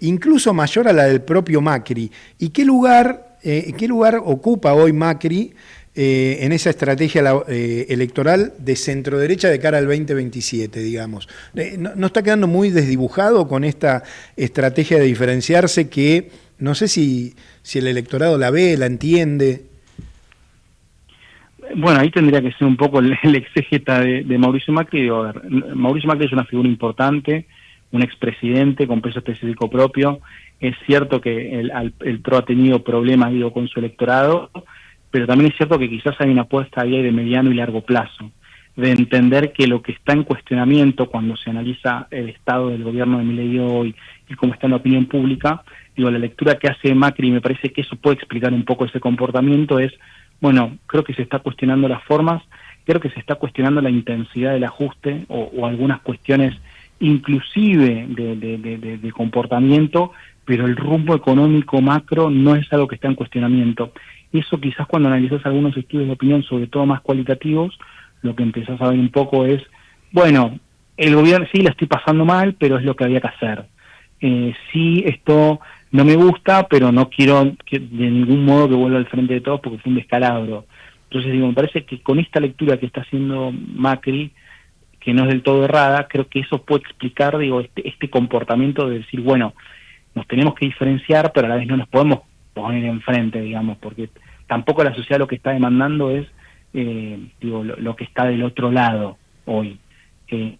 C: incluso mayor a la del propio Macri. ¿Y qué lugar ocupa hoy Macri en esa estrategia electoral de centro-derecha de cara al 2027, digamos? ¿No está quedando muy desdibujado con esta estrategia de diferenciarse que no sé si el electorado la ve, la entiende?
N: Bueno, ahí tendría que ser un poco el exégeta de Mauricio Macri. Digo, a ver, Mauricio Macri es una figura importante, un expresidente con peso específico propio. Es cierto que el PRO ha tenido problemas, digo, con su electorado, pero también es cierto que quizás hay una apuesta ahí de mediano y largo plazo, de entender que lo que está en cuestionamiento cuando se analiza el estado del gobierno de Milei hoy y cómo está en la opinión pública, la lectura que hace Macri, me parece que eso puede explicar un poco ese comportamiento, es, bueno, creo que se está cuestionando las formas, creo que se está cuestionando la intensidad del ajuste o algunas cuestiones inclusive de comportamiento, pero el rumbo económico macro no es algo que está en cuestionamiento. Eso quizás cuando analizas algunos estudios de opinión, sobre todo más cualitativos, lo que empezás a ver un poco es, bueno, el gobierno sí la estoy pasando mal, pero es lo que había que hacer. Sí, esto no me gusta, pero no quiero que de ningún modo que vuelva al frente de todos porque fue un descalabro. Entonces digo, me parece que con esta lectura que está haciendo Macri, que no es del todo errada, creo que eso puede explicar, digo, este comportamiento de decir, bueno, nos tenemos que diferenciar, pero a la vez no nos podemos poner enfrente, digamos, porque tampoco la sociedad lo que está demandando es, lo que está del otro lado hoy, que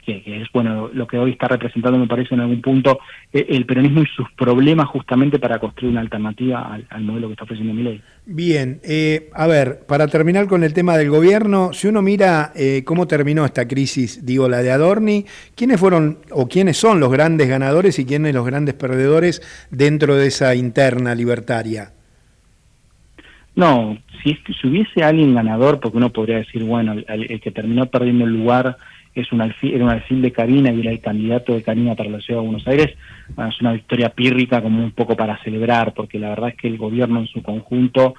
N: es, bueno, lo que hoy está representando, me parece, en algún punto, el peronismo y sus problemas justamente para construir una alternativa al modelo que está ofreciendo Milei.
C: Bien, a ver, para terminar con el tema del gobierno, si uno mira cómo terminó esta crisis, digo, la de Adorni, ¿quiénes fueron o quiénes son los grandes ganadores y quiénes los grandes perdedores dentro de esa interna libertaria?
N: No, si hubiese alguien ganador, porque uno podría decir, bueno, el que terminó perdiendo el lugar era un alfil de Karina y era el candidato de Karina para la Ciudad de Buenos Aires, bueno, es una victoria pírrica como un poco para celebrar, porque la verdad es que el gobierno en su conjunto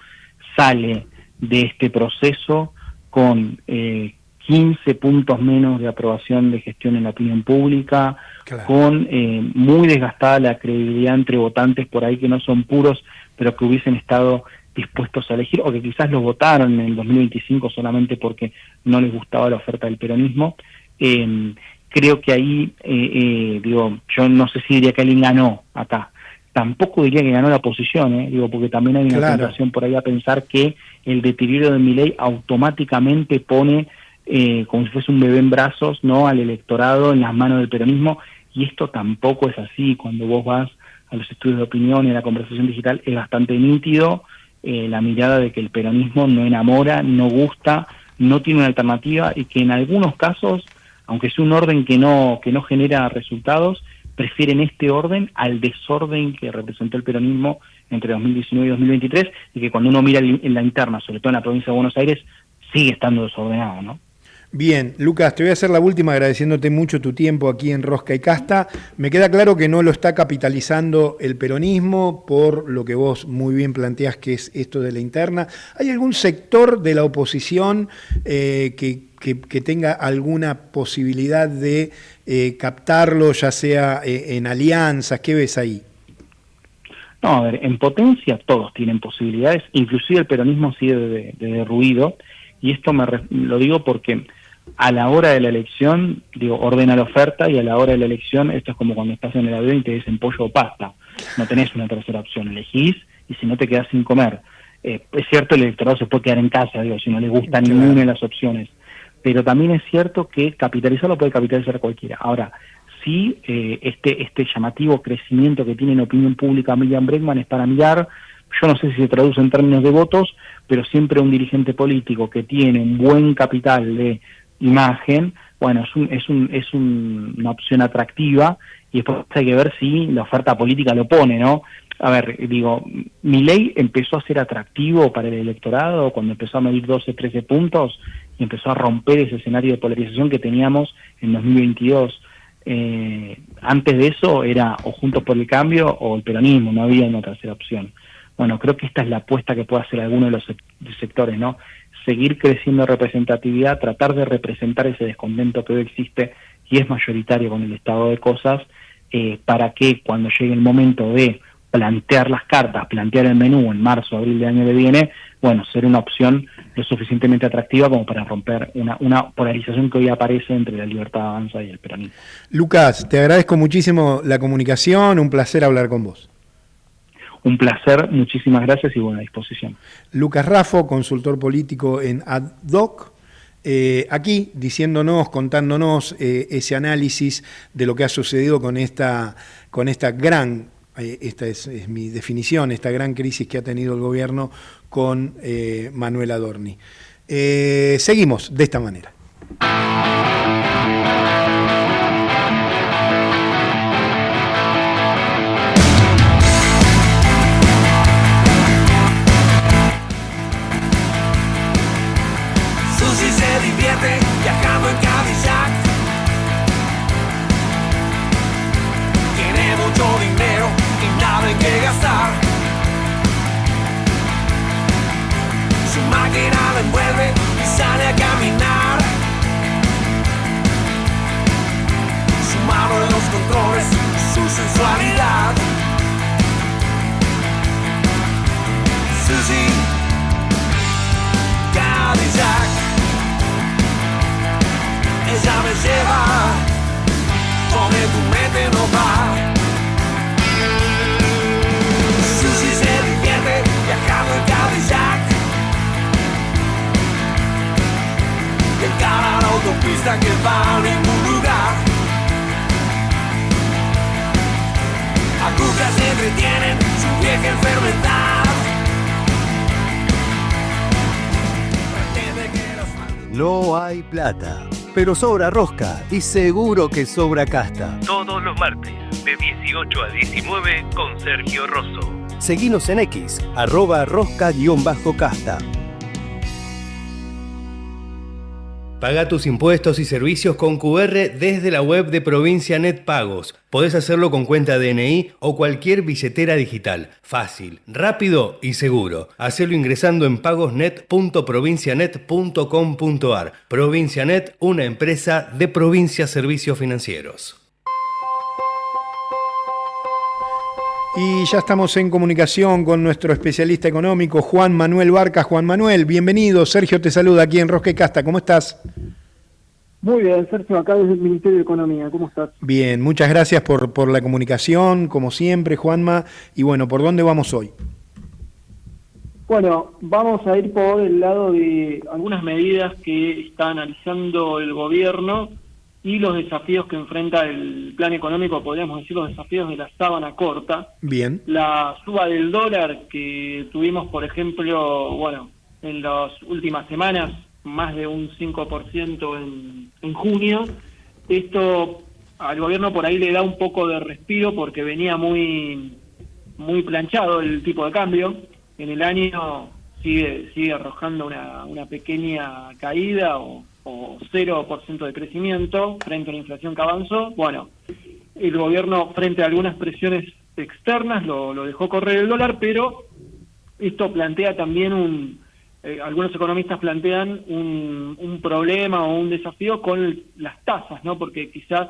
N: sale de este proceso con 15 puntos menos de aprobación de gestión en la opinión pública, claro, con muy desgastada la credibilidad entre votantes por ahí que no son puros, pero que hubiesen estado dispuestos a elegir, o que quizás los votaron en el 2025 solamente porque no les gustaba la oferta del peronismo. Creo que ahí, yo no sé si diría que alguien ganó acá, tampoco diría que ganó la oposición, porque también hay una tentación por ahí a pensar que el deterioro de Milei automáticamente pone, como si fuese un bebé en brazos, ¿no?, al electorado en las manos del peronismo, y esto tampoco es así. Cuando vos vas a los estudios de opinión y a la conversación digital, es bastante nítido la mirada de que el peronismo no enamora, no gusta, no tiene una alternativa, y que en algunos casos, aunque sea un orden que no genera resultados, prefieren este orden al desorden que representó el peronismo entre 2019 y 2023, y que cuando uno mira en la interna, sobre todo en la provincia de Buenos Aires, sigue estando desordenado, ¿no?
C: Bien, Lucas, te voy a hacer la última agradeciéndote mucho tu tiempo aquí en Rosca y Casta. Me queda claro que no lo está capitalizando el peronismo por lo que vos muy bien planteás, que es esto de la interna. ¿Hay algún sector de la oposición que tenga alguna posibilidad de captarlo, ya sea en alianzas? ¿Qué ves ahí?
N: No, a ver, en potencia todos tienen posibilidades, inclusive el peronismo sigue de ruido, y esto lo digo porque a la hora de la elección, ordena la oferta, y a la hora de la elección, esto es como cuando estás en el avión y te dicen pollo o pasta, no tenés una tercera opción, elegís, y si no te quedás sin comer. Es cierto, el electorado se puede quedar en casa, si no le gusta ninguna de las opciones, pero también es cierto que capitalizarlo puede capitalizar cualquiera. Ahora, sí, este llamativo crecimiento que tiene en opinión pública Miriam Bregman es para mirar. Yo no sé si se traduce en términos de votos, pero siempre un dirigente político que tiene un buen capital de imagen, bueno, es una opción atractiva, y después hay que ver si la oferta política lo pone, ¿no? A ver, Milei empezó a ser atractivo para el electorado cuando empezó a medir 12, 13 puntos y empezó a romper ese escenario de polarización que teníamos en 2022. Antes de eso era o Juntos por el Cambio o el peronismo, no había una tercera opción. Bueno, creo que esta es la apuesta que puede hacer alguno de los sectores, ¿no? Seguir creciendo representatividad, tratar de representar ese descontento que hoy existe y es mayoritario con el estado de cosas, para que cuando llegue el momento de plantear las cartas, plantear el menú en marzo, abril del año que viene, bueno, ser una opción lo suficientemente atractiva como para romper una polarización que hoy aparece entre la Libertad Avanza y el peronismo.
C: Lucas, te agradezco muchísimo la comunicación, un placer hablar con vos.
N: Un placer, muchísimas gracias y buena disposición.
C: Lucas Raffo, consultor político en ADDOC, aquí diciéndonos, contándonos ese análisis de lo que ha sucedido con esta gran, esta es mi definición, esta gran crisis que ha tenido el gobierno con Manuel Adorni. Seguimos de esta manera.
B: divierte viajando en Cadillac. Tiene mucho dinero y nada en que gastar. Su máquina la envuelve y sale a caminar. Su mano en los controles, su sensualidad. Susie Cadillac, ella me lleva donde tu mente no va. Susie se divierte viajando en Cadillac. Y encara la autopista que va a ningún lugar. Agujas se entretienen su vieja enfermedad.
P: No hay plata, pero sobra rosca y seguro que sobra casta.
L: Todos los martes, de 18 a 19, con Sergio Rosso.
P: Seguinos en X, @rosca_casta. Paga tus impuestos y servicios con QR desde la web de Provincia Net Pagos. Podés hacerlo con cuenta DNI o cualquier billetera digital. Fácil, rápido y seguro. Hacelo ingresando en pagosnet.provincianet.com.ar. Provincianet, una empresa de Provincia Servicios Financieros.
C: Y ya estamos en comunicación con nuestro especialista económico, Juan Manuel Barca. Juan Manuel, bienvenido. Sergio te saluda aquí en Rosca y Casta. ¿Cómo estás?
R: Muy bien, Sergio, acá desde el Ministerio de Economía. ¿Cómo estás?
C: Bien, muchas gracias por la comunicación, como siempre, Juanma. Y bueno, ¿por dónde vamos hoy?
R: Bueno, vamos a ir por el lado de algunas medidas que está analizando el gobierno y los desafíos que enfrenta el plan económico, podríamos decir los desafíos de la sábana corta.
C: Bien.
R: La suba del dólar que tuvimos, por ejemplo, bueno, en las últimas semanas, más de un 5% en junio. Esto al gobierno por ahí le da un poco de respiro porque venía muy planchado el tipo de cambio. En el año sigue arrojando una pequeña caída o 0% de crecimiento frente a la inflación que avanzó. Bueno, el gobierno frente a algunas presiones externas lo dejó correr el dólar, pero esto plantea también algunos economistas plantean un problema o un desafío con las tasas, ¿no? Porque quizás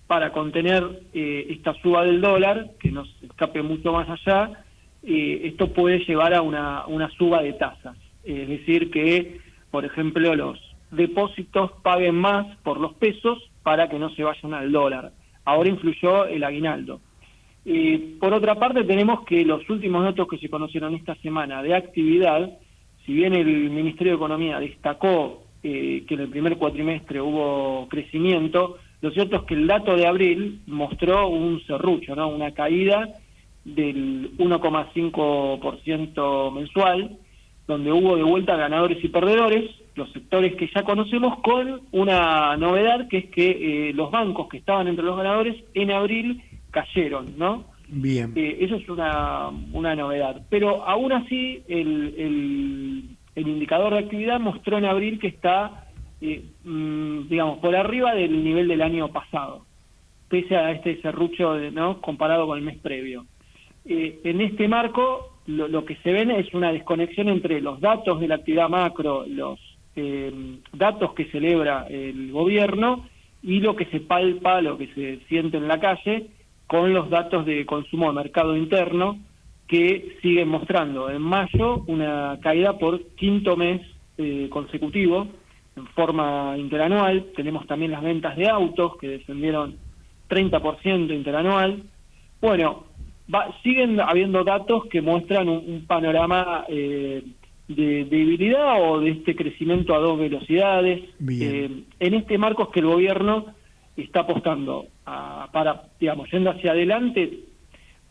R: para contener esta suba del dólar, que no se escape mucho más allá, esto puede llevar a una suba de tasas. Es decir, que, por ejemplo, los depósitos paguen más por los pesos para que no se vayan al dólar. Ahora influyó el aguinaldo. Por otra parte, tenemos que los últimos datos que se conocieron esta semana de actividad, si bien el Ministerio de Economía destacó que en el primer cuatrimestre hubo crecimiento, lo cierto es que el dato de abril mostró un serrucho, ¿no? Una caída del 1,5% mensual, donde hubo de vuelta ganadores y perdedores, los sectores que ya conocemos, con una novedad que es que los bancos que estaban entre los ganadores en abril cayeron, ¿no?
C: Bien.
R: Eso es una novedad. Pero aún así el indicador de actividad mostró en abril que está, digamos, por arriba del nivel del año pasado, pese a este serrucho, ¿no?, comparado con el mes previo. En este marco, lo que se ven es una desconexión entre los datos de la actividad macro, los datos que celebra el gobierno y lo que se palpa, lo que se siente en la calle, con los datos de consumo de mercado interno, que siguen mostrando en mayo una caída por quinto mes consecutivo en forma interanual. Tenemos también las ventas de autos que descendieron 30% interanual. Bueno, siguen habiendo datos que muestran un panorama de debilidad o de este crecimiento a dos velocidades. En este marco es que el gobierno está apostando para, digamos, yendo hacia adelante,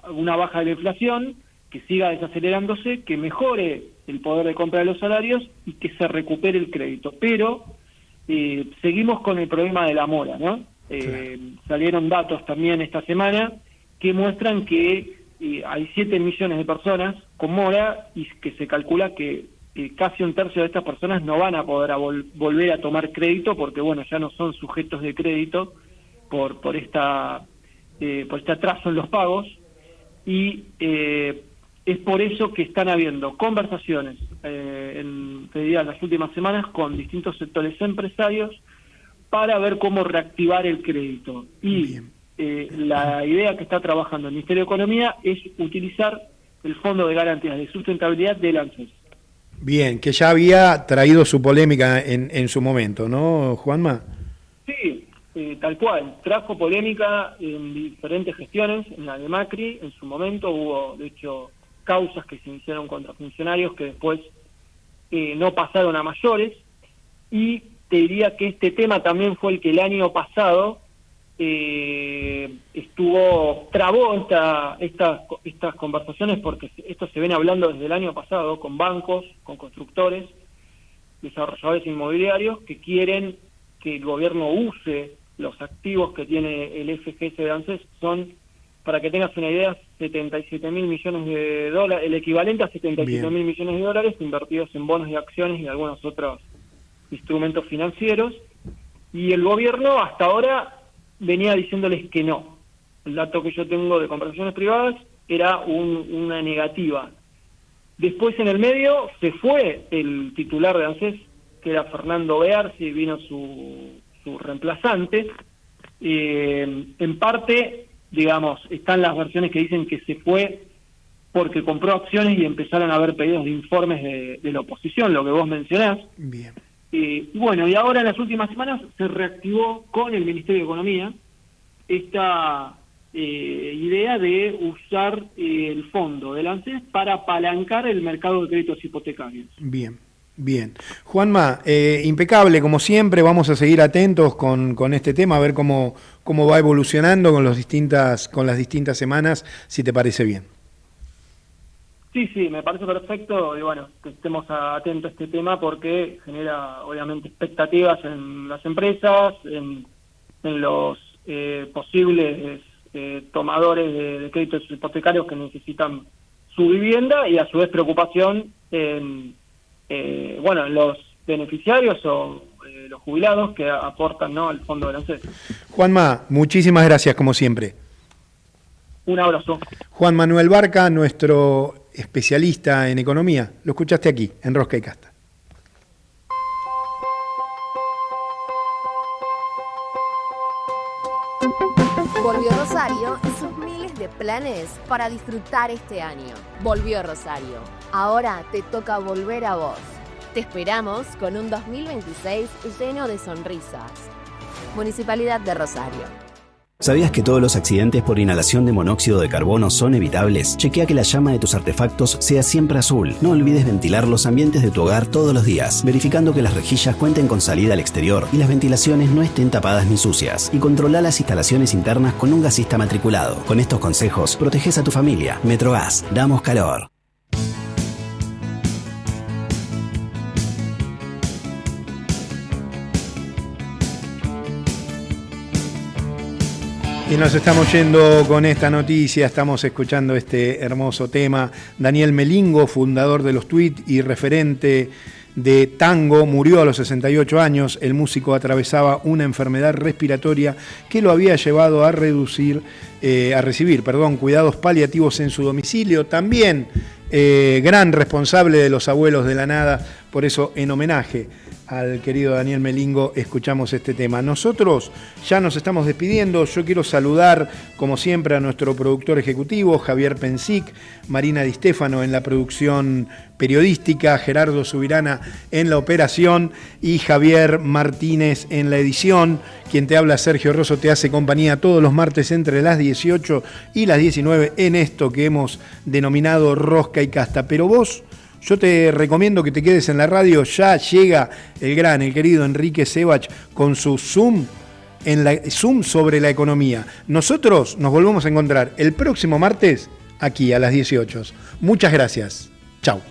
R: una baja de la inflación, que siga desacelerándose, que mejore el poder de compra de los salarios y que se recupere el crédito. Pero seguimos con el problema de la mora, ¿no? Salieron datos también esta semana que muestran que hay 7 millones de personas con mora y que se calcula que casi un tercio de estas personas no van a poder volver a tomar crédito porque, bueno, ya no son sujetos de crédito por este atraso en los pagos, y es por eso que están habiendo conversaciones en las últimas semanas con distintos sectores empresarios para ver cómo reactivar el crédito. Y la idea que está trabajando el Ministerio de Economía es utilizar el Fondo de Garantías de Sustentabilidad del ANSES.
C: Bien, que ya había traído su polémica en su momento, ¿no, Juanma?
R: Sí, tal cual. Trajo polémica en diferentes gestiones, en la de Macri, en su momento hubo, de hecho, causas que se iniciaron contra funcionarios que después no pasaron a mayores, y te diría que este tema también fue el que el año pasado trabó estas conversaciones, porque esto se viene hablando desde el año pasado con bancos, con constructores, desarrolladores inmobiliarios que quieren que el gobierno use los activos que tiene el FGS de ANSES. Son, para que tengas una idea, 77.000 millones de dólares, el equivalente a 77.000 millones de dólares invertidos en bonos y acciones y algunos otros instrumentos financieros, y el gobierno hasta ahora venía diciéndoles que no. El dato que yo tengo de conversaciones privadas era una negativa. Después, en el medio, se fue el titular de ANSES, que era Fernando Bearsi, vino su reemplazante. En parte, digamos, están las versiones que dicen que se fue porque compró acciones y empezaron a haber pedidos de informes de la oposición, lo que vos mencionás.
C: Bien.
R: Bueno, y ahora en las últimas semanas se reactivó con el Ministerio de Economía esta idea de usar el fondo del ANSES para apalancar el mercado de créditos hipotecarios.
C: Bien, bien. Juanma, impecable como siempre, vamos a seguir atentos con este tema, a ver cómo va evolucionando con las distintas semanas, si te parece bien.
R: Sí, me parece perfecto, y bueno, que estemos atentos a este tema porque genera obviamente expectativas en las empresas, en los posibles tomadores de créditos hipotecarios que necesitan su vivienda, y a su vez preocupación en los beneficiarios o los jubilados que aportan, ¿no?, al fondo del ANSES.
C: Juanma, muchísimas gracias como siempre.
R: Un abrazo.
C: Juan Manuel Barca, nuestro especialista en economía. Lo escuchaste aquí, en Rosca y Casta.
I: Volvió Rosario y sus miles de planes para disfrutar este año. Volvió Rosario. Ahora te toca volver a vos. Te esperamos con un 2026 lleno de sonrisas. Municipalidad de Rosario.
G: ¿Sabías que todos los accidentes por inhalación de monóxido de carbono son evitables? Chequea que la llama de tus artefactos sea siempre azul. No olvides ventilar los ambientes de tu hogar todos los días, verificando que las rejillas cuenten con salida al exterior y las ventilaciones no estén tapadas ni sucias. Y controla las instalaciones internas con un gasista matriculado. Con estos consejos, proteges a tu familia. Metrogas, damos calor.
C: Y nos estamos yendo con esta noticia, estamos escuchando este hermoso tema. Daniel Melingo, fundador de Los Tweets y referente de tango, murió a los 68 años. El músico atravesaba una enfermedad respiratoria que lo había llevado a recibir cuidados paliativos en su domicilio. También gran responsable de Los Abuelos de la Nada. Por eso, en homenaje al querido Daniel Melingo, escuchamos este tema. Nosotros ya nos estamos despidiendo. Yo quiero saludar, como siempre, a nuestro productor ejecutivo, Javier Pensic, Marina Di Stefano en la producción periodística, Gerardo Subirana en la operación y Javier Martínez en la edición. Quien te habla, Sergio Rosso, te hace compañía todos los martes entre las 18 y las 19 en esto que hemos denominado Rosca y Casta. Pero vos, yo te recomiendo que te quedes en la radio. Ya llega el querido Enrique Sebach con su Zoom sobre la economía. Nosotros nos volvemos a encontrar el próximo martes aquí a las 18. Muchas gracias. Chau.